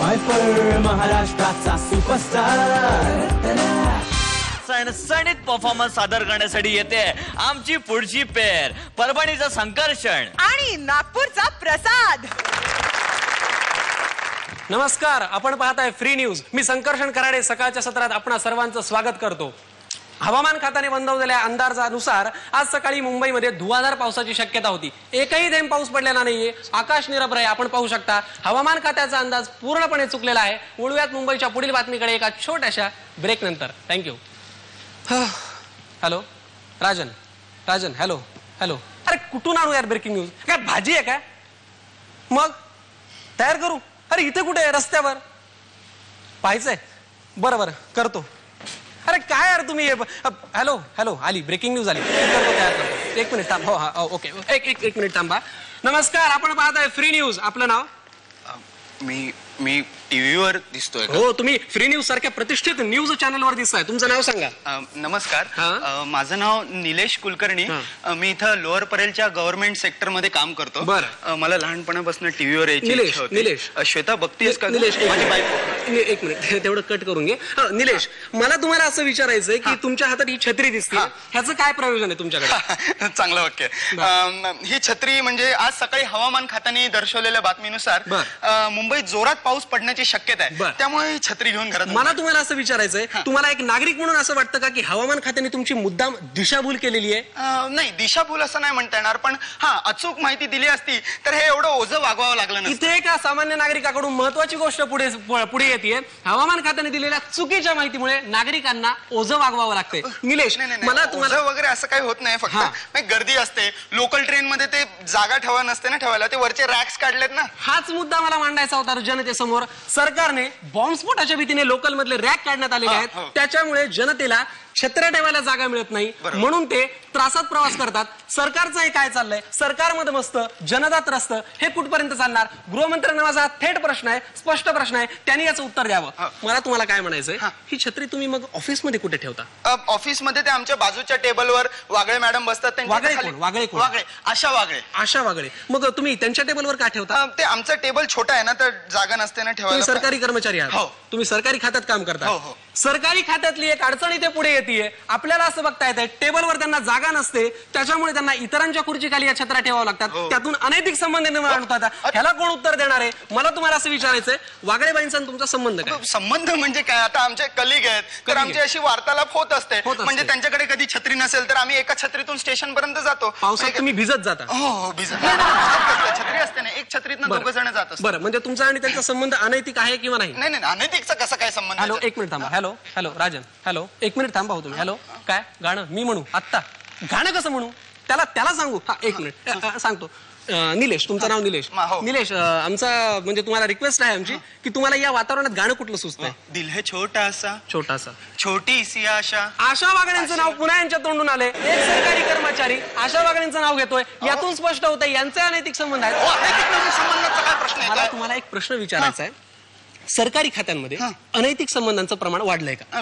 वायफळ महाराष्ट्राचा superstar सणसणीत performance सादर करण्यासाठी येते आमची पुढची पेर, परभणीचं संकर्षण आणि नागपूरचा प्रसाद. नमस्कार, आपण पाहताय फ्री न्यूज. मी संकर्षण कराडे. सकाळच्या सत्रात आपणा सर्वांचं स्वागत करतो. हवामान खात्याने नोंदवलेल्या अंदाजानुसार आज सकाळी मुंबईमध्ये धुवाधार पावसाची शक्यता होती. एकही थेंब पाऊस पडलेला नाहीये. आकाश निरभ्र आहे. आपण पाहू शकता हवामान खात्याचा अंदाज पूर्णपणे चुकलेला आहे. वळूयात मुंबईच्या पुढील बातमीकडे एका छोट्याशा ब्रेक नंतर. Thank you. Hello Rajan, Rajan, hello hello. अरे कुठून आणू यार ब्रेकिंग न्यूज? काय भाजी आहे काय? मग तयार करू? अरे इथे कुठे आहे? रस्त्यावर पाहायचंय? बरं बरं करतो. अरे काय यार तुम्ही? हॅलो हॅलो, आली ब्रेकिंग न्यूज आली. करतो, तयार करतो. एक मिनिट थांब. हो हा ओके, एक मिनिट थांबा. नमस्कार, आपण पाहताय फ्री न्यूज. आपलं नाव? मी टीव्हीवर दिसतोय. हो, तुम्ही फ्री न्यूज सारख्या प्रतिष्ठित न्यूज चॅनलवर दिसताय. तुमचं नाव सांगा. नमस्कार, माझं नाव निलेश कुलकर्णी. मी इथं लोअर परेलच्या गव्हर्नमेंट सेक्टर मध्ये काम करतो. मला लहानपणापासून टीव्हीवर यायची. निलेश, श्वेता बघतीस का? निलेश एक मिनिट, तेवढं कट करून घे. निलेश, मला तुम्हाला असं विचारायचंय की तुमच्या हातात ही छत्री दिसते, ह्याचं काय प्रयोजन आहे तुमच्याकडे? चांगलं वाक्य. ही छत्री म्हणजे आज सकाळी हवामान खात्याने दर्शवलेल्या बातमीनुसार मुंबईत जोरात पाऊस पडण्याची शक्यता आहे. त्यामुळे ही छत्री घेऊन घरात. मला तुम्हाला असं विचारायचंय, तुम्हाला एक नागरिक म्हणून असं वाटतं का की हवामान खात्याने तुमची मुद्दाम दिशाभूल केलेली आहे? नाही, दिशाभूल असं नाही म्हणता येणार, पण अचूक माहिती दिली असती तर हे एवढं ओझं वागवावं लागलं नसतं. इथे एका सामान्य नागरिकाकडून महत्वाची गोष्ट पुढे येते. हवामान खात्याने दिलेल्या चुकीच्या माहितीमुळे नागरिकांना ओझं वागवावं लागतंय. निलेश, मला तुम्हाला वगैरे असं काही होत नाही. फक्त गर्दी असते. लोकल ट्रेन मध्ये ते जागा ठेवा नसते ना ठेवायला, ते वरचे रॅक्स काढलेत ना. हाच मुद्दा मला मांडायचा होता जनतेसमोर. सरकारने बॉम्बस्फोटाच्या भीतीने लोकल मधले रॅक काढण्यात आलेले आहेत. त्याच्यामुळे जनतेला छत्र्या ठेवायला जागा मिळत नाही, म्हणून ते त्रासात प्रवास करतात. सरकारचं हे काय चाललंय? सरकारमध्ये मस्त, जनता त्रस्त. हे कुठपर्यंत चालणार? गृहमंत्र्यांना माझा थेट प्रश्न आहे, स्पष्ट प्रश्न आहे. त्यांनी याचं उत्तर द्यावं. मला तुम्हाला काय म्हणायचंय, ही छत्री तुम्ही मग ऑफिसमध्ये कुठे ठेवता? ऑफिसमध्ये ते आमच्या बाजूच्या टेबलवर वागळे मॅडम बसतात. आशा वागळे. मग तुम्ही त्यांच्या टेबलवर का ठेवता? ते आमचं टेबल छोटा आहे ना, तर जागा नसते ना ठेवायला. सरकारी कर्मचारी आहात, तुम्ही सरकारी खात्यात काम करता. सरकारी खात्यातली एक अडचण इथे पुढे येते. आपल्याला असं बघता येतंय, टेबलवर त्यांना जागा नसते, त्याच्यामुळे त्यांना इतरांच्या खुर्चीखाली या छत्र्या ठेवावं लागतात. त्यातून अनैतिक संबंध निर्माण होतात. ह्याला कोण उत्तर देणार आहे? मला तुम्हाला असं विचारायचंय, वागळेबाईंचा तुमचा संबंध काय? संबंध म्हणजे काय? आता आमचे कलिग आहेत, तर आमची अशी वार्तालाप होत असते. म्हणजे त्यांच्याकडे कधी छत्री नसेल तर आम्ही एका छत्रीतून स्टेशन पर्यंत जातो. पावसात तुम्ही भिजत जाता? हो, भिजत. छत्री असते ना, एक छत्रीतनं दोघं जण जात असतात. बरं, म्हणजे तुमचा आणि त्यांचा संबंध अनैतिक आहे किंवा नाही? नाही, अनैतिकचा कसा काय संबंध? हॅलो, एक मिनिट थांबा. हॅलो हॅलो, राजन, हॅलो, एक मिनिट थांबा. हो तुम्ही. हॅलो, काय गाणं मी म्हणू आत्ता? गाणं कसं म्हणू? त्याला सांगू? एक मिनिट सांगतो. निलेश, तुमचं नाव निलेश. निलेश, आमचा म्हणजे तुम्हाला रिक्वेस्ट आहे आमची की तुम्हाला या वातावरणात गाणं कुठलं सुचतंय? दिल है छोटासा छोटी सी आशा. आशा वागळेंचं नाव पुन्हा यांच्या तोंडून आले. एक सरकारी कर्मचारी आशा वागळेंचं नाव घेतोय. यातून स्पष्ट होतंय यांचे अनैतिक संबंध आहेत. संबंधाचा काय प्रश्न आहे? मला तुम्हाला एक प्रश्न विचारायचा आहे. सरकारी खात्यांमध्ये अनैतिक संबंधांचं प्रमाण वाढलंय का?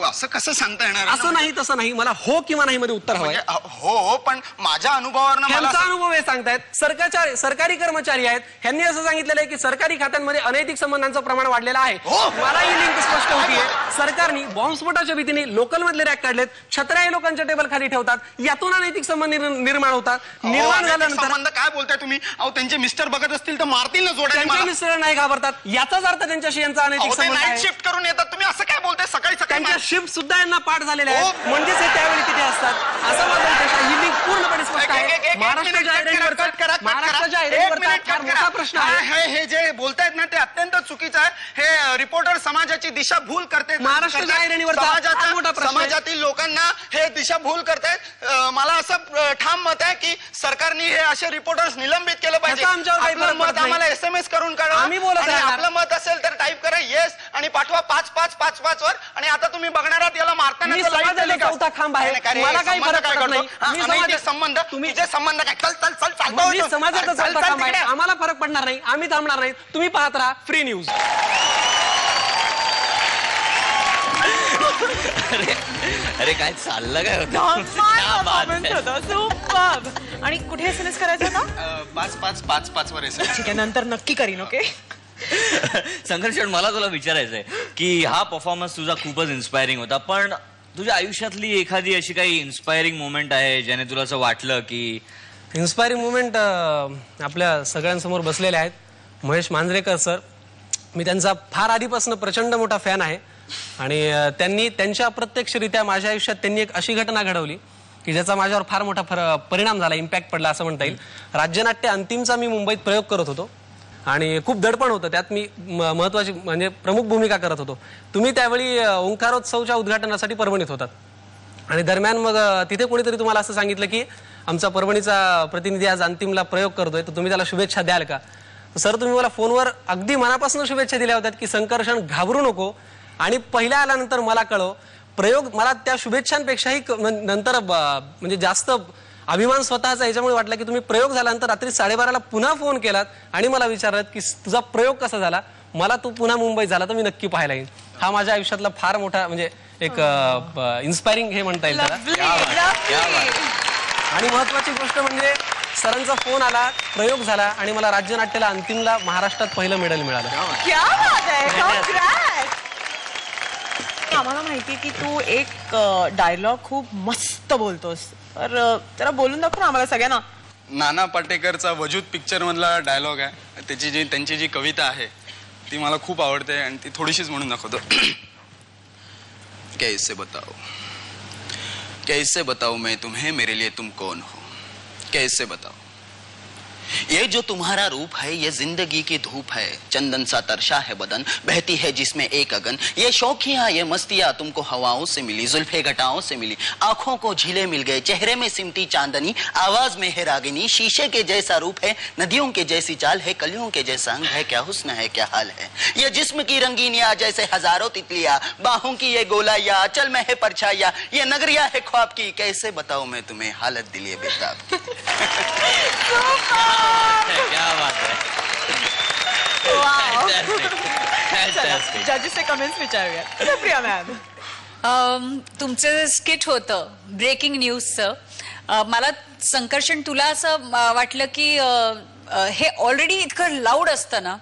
असं कसं सांगता येणार? असं नाही तसं नाही, मला हो किंवा नाही मध्ये उत्तर हवंय. हो, पण माझ्या अनुभवावरनं त्यांचा अनुभव हे सांगतायत. सरकारी कर्मचारी आहेत, ह्यांनी असं सांगितलेलं आहे की सरकारी खात्यांमध्ये अनैतिक संबंधांचं प्रमाण वाढलेलं आहे. मला ही लिंक स्पष्ट होतीये. सरकारने बॉम्बस्फोटाच्या भीतीने लोकल मधले रॅक काढलेत. छत्र्या लोकांच्या टेबल खाली ठेवतात. यातून अनैतिक संबंध निर्माण होतात. निर्माण झाल्यानंतर संबंध काय बोलताय तुम्ही? त्यांचे मिस्टर बघत असतील तर मारतील ना जोड्या. त्यांचे मिस्टर नाही घाबरतात. याचाच अर्थ त्यांच्याशी यांचा अनैतिक संबंध आहे. शिफ्ट करून येतात. तुम्ही असं काय बोलताय? सकाळी त्यांच्या शिफ्ट सुद्धा यांना पाठ झालेल्या आहेत, म्हणजेच हे त्यावेळी तिथे असतात. असं माझं ही लिंक पूर्णपणे स्पष्ट आहे. महाराष्ट्राच्या मोठा प्रश्न आहे. हे जे बोलतायत ना ते अत्यंत चुकीचं आहे. हे रिपोर्टर समाजाची दिशाभूल करते. महाराष्ट्राच्या समाजातील लोकांना हे दिशाभूल करतायत. मला असं ठाम मत आहे की सरकारने हे असे रिपोर्टर्स निलंबित केलं पाहिजे. आम्हाला SMS करून काढा. आम्ही बोलत आहे. आपलं मत असेल तर टाईप करा येस आणि पाठवा 5555 वर. आणि आता तुम्ही बघणार आहात याला मारताना चौथा खांब आहे. मला काही फरक पडत नाही. संबंध तुम्ही जे संबंध काय? चल समाजाचा चौथा खांब आहे. आम्हाला फरक पडणार नाही. आम्ही थांबणार नाही. तुम्ही पाहत राहा फ्री न्यूज. अरे काय चाललं काय आणि कुठे SMS करायचं ना? 5555 वर. ठीक आहे, नंतर नक्की करीन. ओके. संघर्षण, मला तुला विचारायचंय की हा परफॉर्मन्स तुझा खूपच इन्स्पायरिंग होता, पण तुझ्या आयुष्यातली एखादी अशी काही इन्स्पायरिंग मोमेंट आहे ज्याने तुला असं वाटलं की इन्स्पायरिंग मुवमेंट आपल्या सगळ्यांसमोर बसलेले आहेत. महेश मांजरेकर सर, मी त्यांचा फार आधीपासून प्रचंड मोठा फॅन आहे आणि त्यांनी त्यांच्या अप्रत्यक्षरित्या माझ्या आयुष्यात त्यांनी एक अशी घटना घडवली की ज्याचा माझ्यावर फार मोठा परिणाम झाला, इम्पॅक्ट पडला असं म्हणता येईल. राज्यनाट्य अंतिमचा मी मुंबईत प्रयोग करत होतो आणि खूप दडपण होतं त्यात. मी महत्वाची म्हणजे प्रमुख भूमिका करत होतो. तुम्ही त्यावेळी ओंकारोत्सवच्या उद्घाटनासाठी परभणीत होतात आणि दरम्यान मग तिथे कोणीतरी तुम्हाला असं सांगितलं की आमचा परभणीचा प्रतिनिधी आज अंतिमला प्रयोग करतोय, तर तुम्ही त्याला शुभेच्छा द्याल का. सर, तुम्ही मला फोनवर अगदी मनापासून शुभेच्छा दिल्या होत्यात की संकर्षण घाबरू नको आणि पहिल्या आल्यानंतर मला कळव. प्रयोग मला त्या शुभेच्छांपेक्षाही नंतर म्हणजे जास्त अभिमान स्वतःचा याच्यामुळे वाटला की तुम्ही प्रयोग झाल्यानंतर रात्री 12:30ला पुन्हा फोन केलात आणि मला विचारत की तुझा प्रयोग कसा झाला, मला तू पुन्हा मुंबईत झाला तर मी नक्की पाहायला येईन. हा माझ्या आयुष्यातला फार मोठा म्हणजे एक इन्स्पायरिंग हे म्हणता येईल त्याला. आणि महत्वाची गोष्ट म्हणजे सरांचा फोन आला, प्रयोग झाला आणि मला राज्यनाट्याला अंतिमला महाराष्ट्रात पहिलं मेडल मिळालं. आम्हाला माहिती की तू एक डायलॉग खूप मस्त बोलतोस, तर जरा बोलून दाखव ना आम्हाला सगळ्यांना. नाना पाटेकरचा वजूद पिक्चर मधला डायलॉग आहे. त्यांची जी कविता आहे ती मला खूप आवडते आणि ती थोडीशीच म्हणून दाखवतो. कैसे बताओ मैं तुम्हें, मेरे लिए तुम कौन हो, कैसे बताओ. ये जो तुम्हारा रूप है ये जिंदगी की धूप है, चंदन सा तरशा है बदन, बहती है जिसमें एक अगन. ये शौकियां ये मस्तियां तुमको हवाओं से मिली, जुल्फे घटाओं से मिली, आंखों को झीले मिल गए, चेहरे में सिमटी चांदनी, आवाज में है रागिनी, शीशे के जैसा रूप है, नदियों के जैसी चाल है, कलियों के जैसा अंग है, क्या हुस्न है क्या हाल है. ये जिस्म की रंगीनियां जैसे हजारों तितलियां, बाहों की ये गोलाइयां, अचल में है परछाइयां, ये नगरिया है ख्वाब की, कैसे बताऊं मैं तुम्हें हालत दिल ये बेताब की. क्या बात है. जजेसचे कमेंट्स विचारूया. प्रिया मॅम, तुमचं स्किट होतं ब्रेकिंग न्यूजचं. मला संकर्षण तुला असं वाटलं की हे ऑलरेडी इतकं लाऊड असतं ना,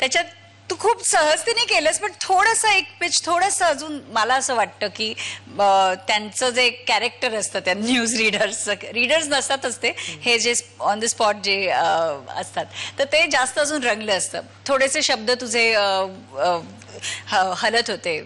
त्याच्यात तू खूप सहजतेने केलंस, पण थोडंसं एक पिच थोडंसं अजून मला असं वाटतं की त्यांचं जे कॅरेक्टर असतं त्या न्यूज रीडर्स नसतातच ते, हे जे ऑन द स्पॉट जे असतात, तर ते जास्त अजून रंगलं असतं. थोडेसे शब्द तुझे हलत होते,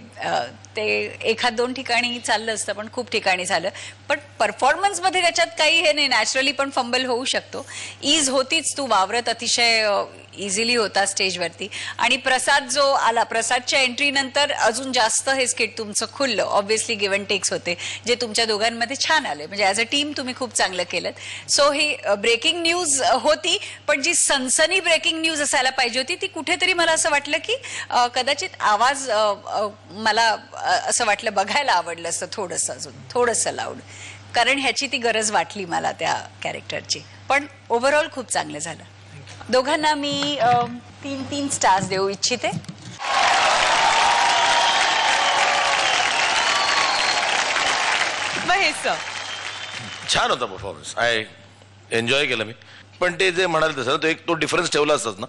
ते एखाद दोन ठिकाणी चाललं असतं पण खूप ठिकाणी झालं. पण परफॉर्मन्समध्ये त्याच्यात काही हे नाही, नॅचरली पण फंबल होऊ शकतो. ईज होतीच, तू वावरत अतिशय इझिली होता स्टेजवरती. आणि प्रसाद जो आला, प्रसादच्या एंट्री नंतर अजून जास्त हे स्किट तुमचं खुललं. ऑब्व्हियसली गिव्ह अँड टेक्स होते जे तुमच्या दोघांमध्ये छान आले, म्हणजे ॲज अ टीम तुम्ही खूप चांगलं केलं. सो ही ब्रेकिंग न्यूज होती, पण जी सनसनी ब्रेकिंग न्यूज असायला पाहिजे होती ती कुठेतरी मला असं वाटलं की कदाचित आवाज मला असं वाटलं बघायला आवडलं असतं थोडंसं, अजून थोडंसं लाऊड, कारण ह्याची ती गरज वाटली मला त्या कॅरेक्टरची. पण ओव्हरऑल खूप चांगलं झालं. दोघांना मी 3 स्टार्स देऊ इच्छिते. महेश सर, छान होता परफॉर्मन्स, आय एन्जॉय केलं मी. पण ते जे म्हणाल तसं तो एक तो डिफरन्स ठेवला असतात ना,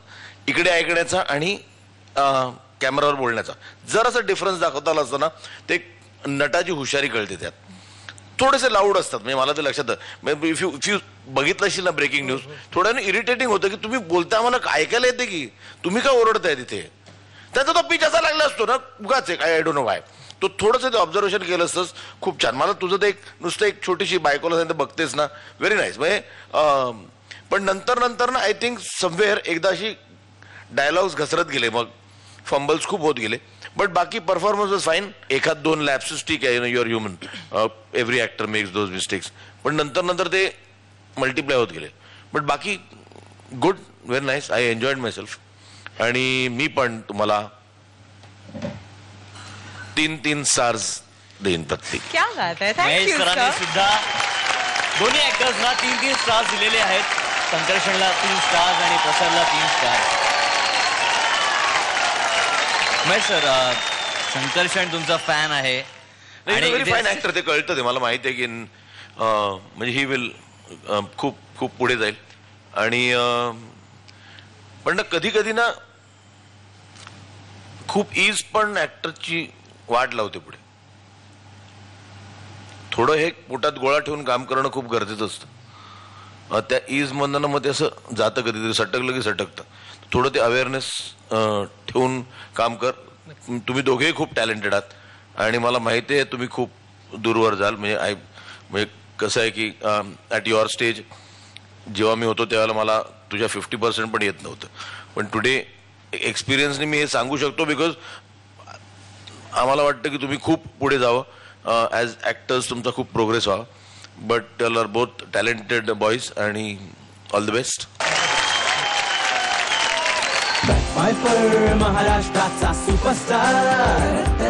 इकडे ऐकण्याचा आणि कॅमेरावर बोलण्याचा जरासा डिफरन्स दाखवता आला असताना ते नटाची हुशारी कळते. त्यात थोडेसे लाऊड असतात, म्हणजे मला ते लक्षात. इफ यू बघितलं असेल ना ब्रेकिंग न्यूज, थोड्याने इरिटेटिंग होतं की तुम्ही बोलता आम्हाला ऐकायला येते की तुम्ही काय ओरडताय तिथे. त्याचा तो पिच असा लागला असतो ना उगाच एक, आय डोंट नो वाय. तो थोडंसं ते ऑब्झर्वेशन केलं असतंच, खूप छान. मला तुझं ते एक नुसतं एक छोटीशी बायकोला सांगितलं बघतेस ना, व्हेरी नाईस. म्हणजे पण नंतर ना आय थिंक समवेअर एकदा अशी डायलॉग्स घसरत गेले, मग फंबल्स खूप होत गेले. बट बाकी परफॉर्मन्स वॉज फाईन. एखाद 2 लॅप्सेस ठीक आहे, your human, every actor makes those mistakes. पण नंतर ते मल्टिप्लाय होत गेले. बट बाकी good, very nice, I enjoyed my self. आणि मी पण तुम्हाला 3 स्टार्स देईन प्रत्येक. क्या बात आहे. महेश थँक्यू सरांनी सर. सुद्धा दोन्ही ऍक्टर्सना 3 स्टार्स दिलेले आहेत. संकर्षणला 3 स्टार्स आणि प्रसादला 3 स्टार्स. महेश सर, संकर्षण तुमचा फॅन आहे आणि व्हेरी फाईन ऍक्टर, ते कळतं, ते मला माहिती आहे की म्हणजे ही विल खूप खूप पुढे जाईल. आणि पण ना कधी कधी ना खूप इज पण ऍक्टरची वाट लावते पुढे. थोडं हे पोटात गोळा ठेवून काम करणं खूप गरजेचं असतं. त्या इज मधनं मग ते असं जातं, कधीतरी सटकलं की सटकतं. थोडं ते अवेअरनेस ठेवून काम कर. तुम्ही दोघेही खूप टॅलेंटेड आहात आणि मला माहिती आहे तुम्ही खूप दूरवर जाल. म्हणजे कसं आहे की ॲट युअर स्टेज जेव्हा मी होतो त्यावेळेला मला तुझ्या 50% पण येत नव्हतं. पण टुडे एक्सपिरियन्सने मी हे सांगू शकतो, बिकॉज आम्हाला वाटतं की तुम्ही खूप पुढे जावं. ॲज ॲक्टर्स तुमचा खूप प्रोग्रेस व्हावा. But tell are both talented boys आणि ऑल द बेस्ट. फायफर महाराष्ट्राचा सुपरस्टार